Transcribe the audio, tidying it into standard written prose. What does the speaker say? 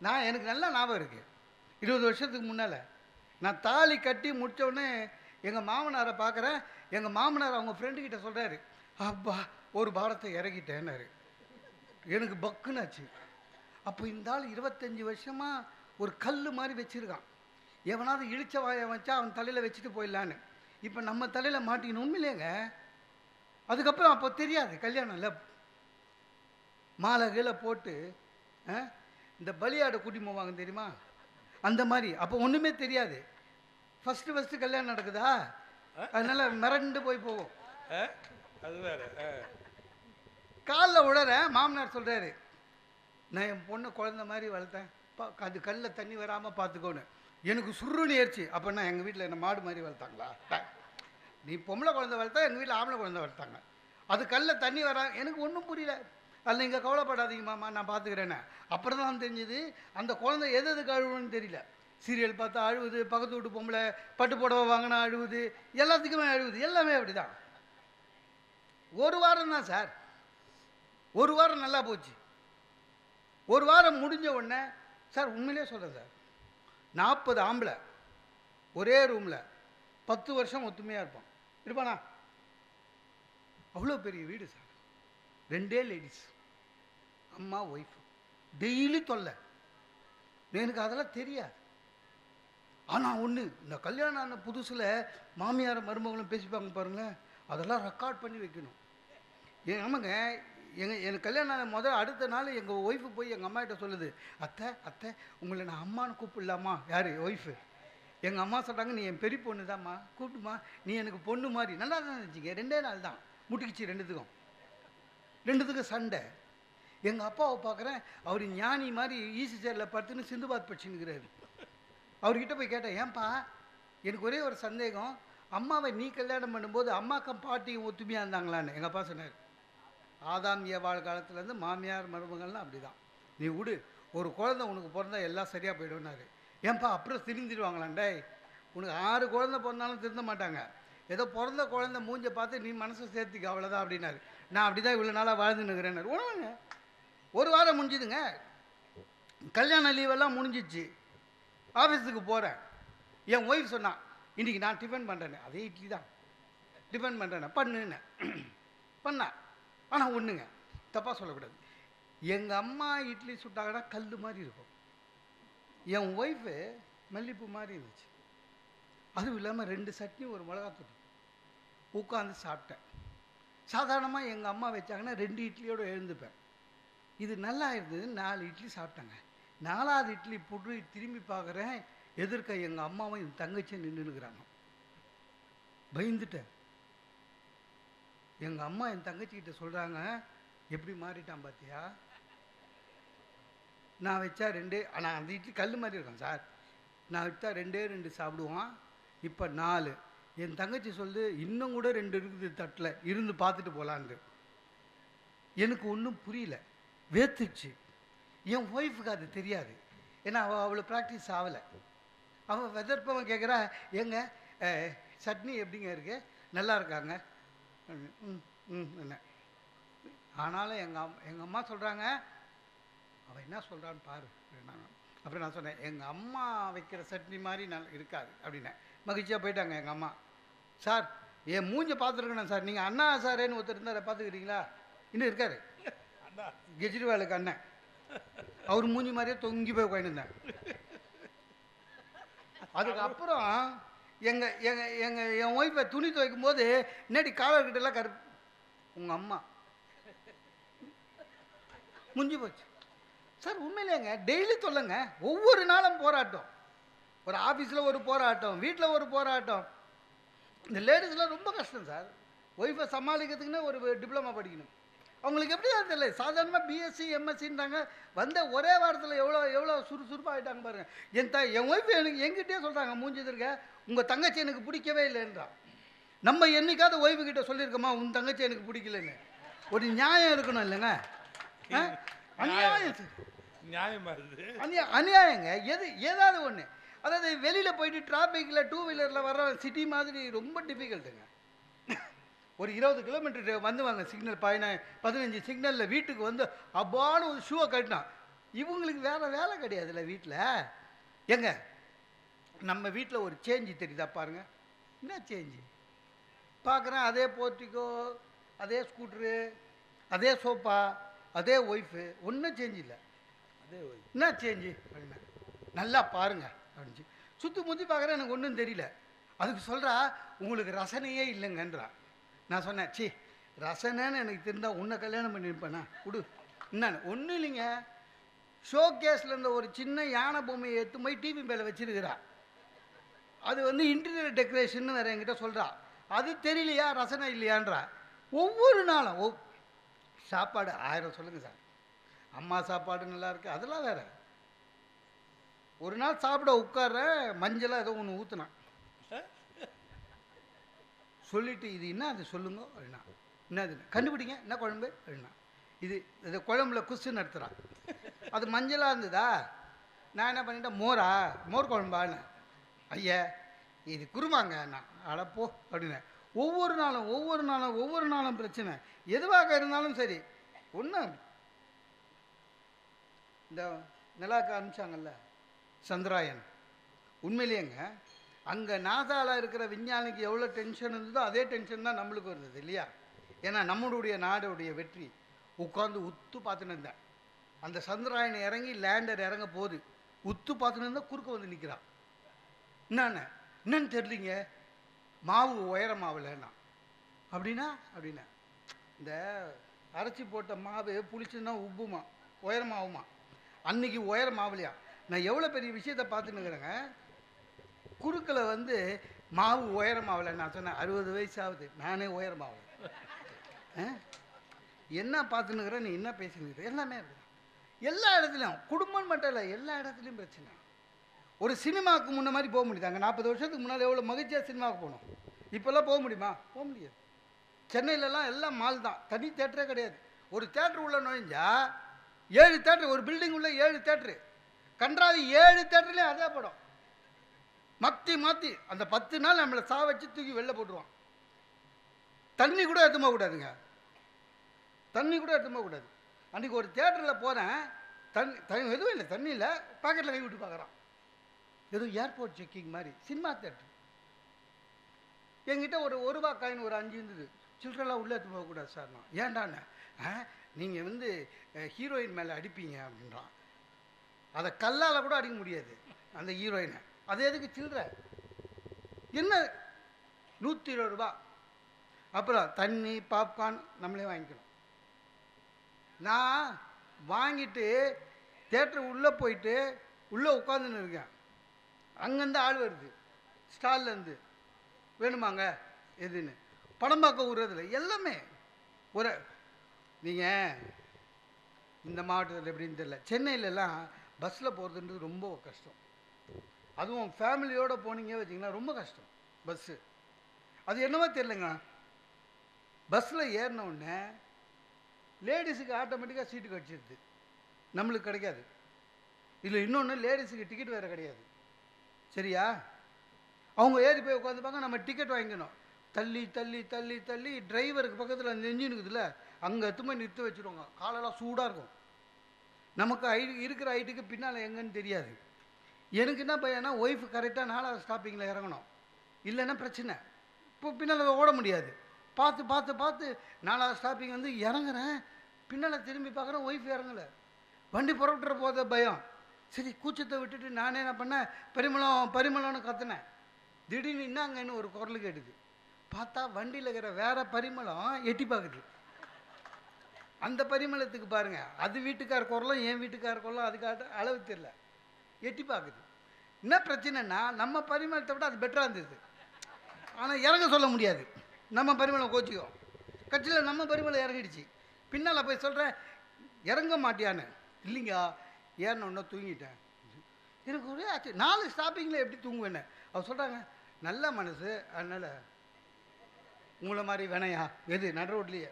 நான் எனக்கு நல்லா ஞாபகம் இருக்குது. 20 வருஷத்துக்கு முன்னால் நான் தாலி கட்டி முடித்த உடனே எங்கள் மாமனாரை பார்க்குறேன். எங்கள் மாமனார் அவங்க ஃப்ரெண்டுக்கிட்ட சொல்கிறாரு, அப்பா ஒரு பாரத்தை இறக்கிட்டேன்னாரு. எனக்கு பக்குனாச்சு. அப்போ இந்த ஆள் 25 வருஷமாக ஒரு கல் மாதிரி வச்சுருக்கான். எவனாவது இழிச்ச வாயை வச்சா அவன் தலையில் வச்சுட்டு போயிடலான்னு. இப்போ நம்ம தலையில் மாட்டிக்கணும். உண்மையிலேங்க. அதுக்கப்புறம் அப்போ தெரியாது, கல்யாணம் இல்லை, மாலை கீழே போட்டு இந்த பலியாடை கூட்டி போவாங்க தெரியுமா, அந்த மாதிரி. அப்போ ஒன்றுமே தெரியாது. ஃபஸ்ட்டு கல்யாணம் நடக்குதா, அதனால மிரண்டு போய் போவோம். அது வேற. காலில் உழற மாமனார் சொல்கிறாரு, நான் என் பொண்ணை குழந்த மாதிரி வளர்த்தேன், அது கல்லில் தண்ணி வராமல் பார்த்துக்கோன்னு. எனக்கு சுருன்னு ஏறிச்சு. அப்போ நான் எங்கள் வீட்டில் என்ன மாடு மாதிரி வளர்த்தாங்களா? நீ பொம்பளை குழந்தை வளர்த்தா, எங்கள் வீட்டில் ஆம்பளை குழந்தை வளர்த்தாங்க. அது கல்லில் தண்ணி வரா, எனக்கு ஒன்றும் புரியல. அதில் நீங்கள் கவலைப்படாதீங்க மாமா, நான் பார்த்துக்கிறேன்னு. அப்புறம் தான் தெரிஞ்சுது அந்த குழந்தை எது எதுக்கு அழுவுன்னு தெரியல. சீரியல் பார்த்தா அழுவுது, பக்கத்து வீட்டு பொம்பளை பட்டு புடவை வாங்கினா அழுவுது, எல்லாத்துக்குமே அழுவுது. எல்லாமே அப்படி தான். ஒரு வாரம் தான் சார், ஒரு வாரம் நல்லா போச்சு. ஒரு வாரம் முடிஞ்ச உடனே சார், உண்மையிலே சொல்கிறேன் சார், 40 ஆம்பளை ஒரே ரூமில் 10 வருஷம் ஒத்துமையாக இருப்பான். இருப்பானா? அவ்வளோ பெரிய வீடு சார். 2 லேடிஸ், அம்மா ஒய்ஃப், டெய்லி தொல்லை. எனக்கு அதெல்லாம் தெரியாது. ஆனால் ஒன்று, இந்த கல்யாணம் ஆன புதுசில் மாமியார் மருமகளும் பேசிப்பாங்க பாருங்களேன், அதெல்லாம் ரெக்கார்ட் பண்ணி வைக்கணும். ஆமாங்க, எனக்கு கல்யாணம் ஆன அடுத்த நாள் எங்கள் ஒய்ஃபு போய் எங்கள் அம்மா கிட்ட சொல்லுது, அத்தை அத்தை உங்களை நான் அம்மானு கூப்பிடலாமா? யார்? ஒய்ஃபு. எங்கள் அம்மா சொல்கிறாங்க, நீ என் பெரிய பொண்ணு தான்மா, கூப்பிட்டுமா, நீ எனக்கு பொண்ணு மாதிரி. நல்லா தான் இருந்துச்சுங்க. 2 நாள் தான் முட்டிக்கிச்சு. ரெண்டுத்துக்கும் சண்டை. எங்கள் அப்பாவை பார்க்குறேன், அவர் ஞானி மாதிரி ஈசி சேரில் படுத்துன்னு சிந்துபாத் படிச்சுன்னுக்கிறாரு. அவர்கிட்ட போய் கேட்டேன், ஏன்பா எனக்கு ஒரே ஒரு சந்தேகம், அம்மாவை நீ கல்யாணம் பண்ணும்போது அம்மாக்கும் பாட்டியும் ஒத்துமையாக இருந்தாங்களான்னு. எங்கள் அப்பா சொன்னார், ஆதாம் ஏவாள் காலத்துலேருந்து மாமியார் மருமகள்லாம் அப்படி தான், நீ விடு, ஒரு குழந்தை உனக்கு பிறந்தா எல்லாம் சரியாக போய்டுனாரு. ஏன்பா அப்புறம் திருந்திடுவாங்களாண்டே? உனக்கு 6 குழந்தை பிறந்தாலும் திருந்த மாட்டாங்க, ஏதோ பிறந்த குழந்தை மூஞ்சை பார்த்து நீ மனசை சேர்த்துக்க, அவ்வளோதான் அப்படின்னாரு. நான் அப்படி தான் இவ்வளோ நாளாக வாழ்ந்துன்னுக்கிறேன்னாரு. உணவுங்க. ஒரு வாரம் முடிஞ்சுதுங்க. கல்யாண லீவெல்லாம் முடிஞ்சிச்சு. ஆஃபீஸுக்கு போகிறேன். என் ஒய்ஃப் சொன்னான், இன்றைக்கி நான் டிஃபன் பண்ணுறேன்னு. அதே இட்லி தான் டிஃபன் பண்ணுறேன்னு. பண்ணுன்னு பண்ணேன். ஆனால் ஒன்றுங்க, தப்பாக சொல்லக்கூடாது, எங்கள் அம்மா இட்லி சுட்டாங்கன்னா கல் மாதிரி இருக்கும், என் ஒய்ஃபு மல்லிப்பூ மாதிரி இருந்துச்சு. அதுவும் இல்லாமல் 2 சட்னி ஒரு மிளகாத்தூள். உட்காந்து சாப்பிட்டேன். சாதாரணமாக எங்கள் அம்மா வச்சாங்கன்னா 2 இட்லியோடு எழுந்துப்பேன். இது நல்லா இருந்தது. 4 இட்லி சாப்பிட்டேங்க. 4ஆவது இட்லி புட்டு திரும்பி பார்க்குறேன், எதிர்க்க எங்கள் அம்மாவும் என் தங்கச்சியும் நின்றுனுக்குறாங்க. பயந்துட்டேன். எங்கள் அம்மா என் தங்கச்சிக்கிட்ட சொல்கிறாங்க, எப்படி மாறிட்டான் பார்த்தியா? நான் வச்சா 2, ஆனால் அந்த இட்லி கல் மாதிரி இருக்கும் சார். நான் வச்சா 2 சாப்பிடுவான், இப்போ 4. என் தங்கச்சி சொல்லு, இன்னும் கூட 2 இருக்குது தட்டில், இருந்து பார்த்துட்டு போகலான்னு. எனக்கு ஒன்றும் புரியல, வேத்துச்சு. என் ஒய்ஃபுக்கு அது தெரியாது, ஏன்னா அவள் அவ்வளோ ப்ராக்டிஸ் ஆகலை. அவள் வெதற்பவன் கேட்குறா, ஏங்க சட்னி எப்படிங்க இருக்கு? நல்லா இருக்காங்க. என்ன ஆனாலும் எங்கள் அம்மா சொல்கிறாங்க, அவள் என்ன சொல்கிறான்னு பாரு. அப்புறம் நான் சொன்னேன், எங்கள் அம்மா வைக்கிற சட்னி மாதிரி நல்லா இருக்காது அப்படின்னேன். மகிழ்ச்சியாக போயிட்டாங்க எங்கள் அம்மா. சார், என் மூஞ்சை பார்த்துருக்கணும் சார், நீங்கள் அண்ணா சாரேன்னு ஒருத்தர் இருந்தார், பார்த்துக்கிறீங்களா? இன்னும் இருக்கார், கெஜ்ரிவாலுக்கு அண்ணன். அவர் மூஞ்சி மாதிரியே தொங்கி போய் உட்காந்துருந்தேன். அதுக்கப்புறம் என் ஒய்ஃபை துணி துவைக்கும் போது நேடி காலர்கிட்டலாம் கரு, உங்கள் அம்மா முடிஞ்சு போச்சு சார். உண்மையிலேங்க டெய்லி சொல்லுங்க, ஒவ்வொரு நாளும் போராட்டம். ஒரு ஆஃபீஸில் ஒரு போராட்டம், வீட்டில் ஒரு போராட்டம். இந்த லேடிஸ்லாம் ரொம்ப கஷ்டம் சார். ஒய்ஃபை சமாளிக்கிறதுக்குன்னு ஒரு டிப்ளமா படிக்கணும். அவங்களுக்கு எப்படி தான் தெரியல, சாதாரணமாக பிஎஸ்சி எம்எஸ்சின்றாங்க, வந்த ஒரே வாரத்தில் எவ்வளோ சுறுசுறுப்பாக ஆகிட்டாங்க பாருங்கள். என் ஒய்ஃப் என்கிட்டே சொல்கிறாங்க, மூஞ்சிதிருக்க, உங்கள் தங்கச்சி எனக்கு பிடிக்கவே இல்லைன்றான். நம்ம என்னைக்காவது ஒய்ஃபுக்கிட்ட சொல்லியிருக்கோமா உன் தங்கச்சி எனக்கு பிடிக்கலன்னு? ஒரு நியாயம் இருக்கணும் இல்லைங்க? அநியாயங்க. ஏதாவது ஒன்று, அதாவது வெளியில் போயிட்டு டிராஃபிக்கில் 2 வீலரில் வர்ற சிட்டி மாதிரி ரொம்ப டிஃபிகல்ட்டுங்க. ஒரு 20 கிலோமீட்டர் வந்து வாங்க, சிக்னல் 15 சிக்னலில் வீட்டுக்கு வந்து அப்பான்னு ஒரு ஷூவை கட்டினான். இவங்களுக்கு வேறு வேலை கிடையாதுல்ல வீட்டில். எங்க நம்ம வீட்டில் ஒரு சேஞ்சு தெரியுதா பாருங்க. என்ன சேஞ்சு பார்க்குறேன்? அதே போர்ட்டிக்கோ, அதே ஸ்கூட்ரு, அதே சோஃபா, அதே ஒய்ஃபு, ஒன்றும் சேஞ்ச் இல்லை. அதே என்ன சேஞ்சு அப்படின்னா, நல்லா பாருங்க அப்படின்னு சுற்றி முற்றி பார்க்குறேன், எனக்கு ஒன்றும் தெரியல. அதுக்கு சொல்கிறா உங்களுக்கு ரசனையே இல்லைங்கன்றா. நான் சொன்னேன், சி ரசனைன்னு எனக்கு தெரிந்தால் உன்னை கல்யாணம் பண்ணியிருப்பேண்ணா கொடு. என்னன்னு ஒன்றும் இல்லைங்க, ஷோ கேஸில் இருந்த ஒரு சின்ன யானை பொம்மையை எடுத்து போய் டிவி மேலே வச்சிருக்கிறா. அது வந்து இன்டீரியர் டெக்கரேஷன் வேறு என்கிட்ட சொல்கிறா. அது தெரியலையா ரசனை இல்லையான்றா. ஒவ்வொரு நாளும் சாப்பாடு 1000 சொல்லுங்கள் சார், அம்மா சாப்பாடு நல்லா இருக்கு, அதெல்லாம் வேற. ஒரு நாள் சாப்பிட உட்கார்ற மஞ்சளாக ஏதோ ஒன்று ஊற்றுனான். சொல்லிட்டு இது என்ன அது சொல்லுங்க அப்படின்னா, என்ன அது கண்டுபிடிங்க, என்ன குழம்பு அப்படின்னா, இது குழம்புல குசு நடத்துகிறான். அது மஞ்சளாக இருந்ததா, நான் என்ன பண்ணிட்டேன், மோர் குழம்பான்னு. ஐயா இது குருமாங்க, நான் அடப்போ அப்படின்னேன். ஒவ்வொரு நாளும் பிரச்சனை. எதுவாக இருந்தாலும் சரி. ஒன்று இந்த நிலாவுக்கு அனுப்பிச்சாங்கல்ல சந்திராயன், உண்மையிலேங்க அங்கே நாசாவில் இருக்கிற விஞ்ஞானிக்கு எவ்வளோ டென்ஷன் இருந்ததோ அதே டென்ஷன் தான் நம்மளுக்கு இருந்தது இல்லையா? ஏன்னா நம்மளுடைய நாடுடைய வெற்றி. உட்காந்து உத்து பார்த்துன்னு இருந்தேன். அந்த சந்திராயன் இறங்கி லேண்டர் இறங்க போகுது, உத்து பார்த்துன்னு இருந்தால் குறுக்க வந்து நிற்கிறான். என்னன்னு தெரியலிங்க, மாவு உயரமாகலன்னா. அப்படின்னா இந்த அரைச்சி போட்ட மாவு புளிச்சுன்னா உப்புமா உயரமாகுமா, அன்னைக்கு உயரமாகலையா. நான் எவ்வளோ பெரிய விஷயத்தை பார்த்துன்னு இருக்கிறேங்க. குறுக்கில் வந்து மாவு உயரமாகலை. நான் சொன்னேன் 60 வயசு ஆகுது, நானே உயரமாகலை. என்ன பார்த்துன்னுக்கிறேன், நீ என்ன பேசினுக்கிற, எல்லாமே எல்லா இடத்துலையும், குடும்பம் மட்டும் இல்லை, எல்லா இடத்துலையும் பிரச்சனை. ஒரு சினிமாவுக்கு முன்ன மாதிரி போக முடியுதாங்க? 40 வருஷத்துக்கு முன்னால் எவ்வளோ மகிழ்ச்சியாக சினிமாவுக்கு போகணும். இப்போல்லாம் போக முடியுமா? போக முடியாது. சென்னையிலலாம் எல்லாம் மால் தான், தனி தேட்டரே கிடையாது. ஒரு தேட்டர் உள்ள நுழைஞ்சா 7 தேட்டரு, ஒரு பில்டிங் உள்ள 7 தேட்டரு. கன்றாவி 7 தேட்டர்லேயும் அதே படம் மாற்றி அந்த 10 நாள் நம்மளை வச்சு தூக்கி வெளில போட்டுருவான். தண்ணி கூட எடுத்துமா கூடாதுங்க, தண்ணி கூட எடுத்துமா கூடாது. அன்றைக்கி ஒரு தேட்டரில் போகிறேன், தண்ணி எதுவும் இல்லை, தண்ணி இல்லை, பாக்கெட்டில் கை விட்டு பார்க்குறான். எதுவும் ஏர்போர்ட் செக்கிங் மாதிரி. Cinema theatre. என்கிட்ட ஒரு ரூபா காயின் ஒரு 5 இருந்தது. சில்லறெல்லாம் உள்ளே எடுத்து போகக்கூடாது சார். நான் ஏன்டாண்ணே, நீங்கள் வந்து ஹீரோயின் மேலே அடிப்பீங்க அப்படின்றான். அதை கல்லால் கூட அடிக்க முடியாது அந்த ஹீரோயினை. அது எதுக்கு சில்லற? என்ன 120 ரூபா. அப்புறம் தண்ணி பாப்கார்ன் நம்மளே வாங்கிக்கணும். நான் வாங்கிட்டு தேட்டர் உள்ளே போயிட்டு உள்ளே உட்காந்துன்னு இருக்கேன். அங்கேருந்து ஆள் வருது ஸ்டால்லேருந்து, வேணுமாங்க எதுன்னு. படம் பார்க்க விடுறதில்ல, எல்லாமே ஒரு. நீங்கள் இந்த மாவட்டத்தில் எப்படின்னு தெரியல, சென்னையிலலாம் பஸ்ஸில் போகிறதுன்றது ரொம்ப கஷ்டம். அதுவும் ஃபேமிலியோடு போனீங்க வச்சிங்கன்னா ரொம்ப கஷ்டம் பஸ்ஸு. அது என்னவோ தெரியலங்க, பஸ்ஸில் ஏறினவுடனே லேடிஸுக்கு ஆட்டோமேட்டிக்காக சீட்டு கிடச்சிடுது, நம்மளுக்கு கிடைக்காது. இல்லை இன்னொன்று, லேடிஸுக்கு டிக்கெட் வேறு கிடையாது. சரியா? அவங்க ஏறி போய் உட்காந்துப்பாங்க, நம்ம டிக்கெட் வாங்கிக்கணும். தள்ளி தள்ளி தள்ளி தள்ளி டிரைவருக்கு பக்கத்தில் அந்த என்ஜின் இருக்குதுல்ல, அங்கே எத்துமே நிறுத்தி வச்சுருவாங்க. காலெல்லாம் சூடாக இருக்கும். நமக்கு இருக்கிற ஹைட்டுக்கு பின்னால் எங்கன்னு தெரியாது. எனக்கு என்ன பையனா, ஒய்ஃபு கரெக்டாக 4வது ஸ்டாப்பிங்கில் இறங்கணும், இல்லைன்னா பிரச்சனை. இப்போ பின்னால் ஓட முடியாது. பார்த்து 4வது ஸ்டாப்பிங் வந்து இறங்குறேன், பின்னால் திரும்பி பார்க்குறேன், ஒய்ஃப் இறங்கலை. வண்டி புறப்பட்டுற போத பயம். சரி கூச்சத்தை விட்டுட்டு நானே என்ன பண்ணேன், பரிமளம்னு கத்துனேன். திடீர்னு இன்னாங்கன்னு ஒரு குரல் கேட்டுது. பார்த்தா வண்டியில் இருக்கிற வேற பரிமளம் எட்டி பார்க்குது. அந்த பரிமளத்துக்கு பாருங்க, அது வீட்டுக்கார குரலும் என் வீட்டுக்கார குரலும் அதுக்காக அளவு தெரியல, எட்டி பார்க்குது. என்ன பிரச்சனைனா, நம்ம பரிமளத்தை விட அது பெட்டராக இருந்தது. ஆனால் இறங்க சொல்ல முடியாது, நம்ம பரிமளம் கோச்சிக்கும். கட்சியில் நம்ம பரிமளம் இறங்கிடுச்சு. பின்னால் போய் சொல்கிறேன், இறங்க மாட்டியான்னு. இல்லைங்க, ஏறினொன்னே தூங்கிட்டேன். எனக்கு ஒரே ஆச்சு, 4 ஸ்டாப்பிங்கில் எப்படி தூங்குவேன்னு. அவர் சொல்கிறாங்க, நல்ல மனசு, அதனால் உங்களை மாதிரி வேணையா எது நடு ரோட்லேயே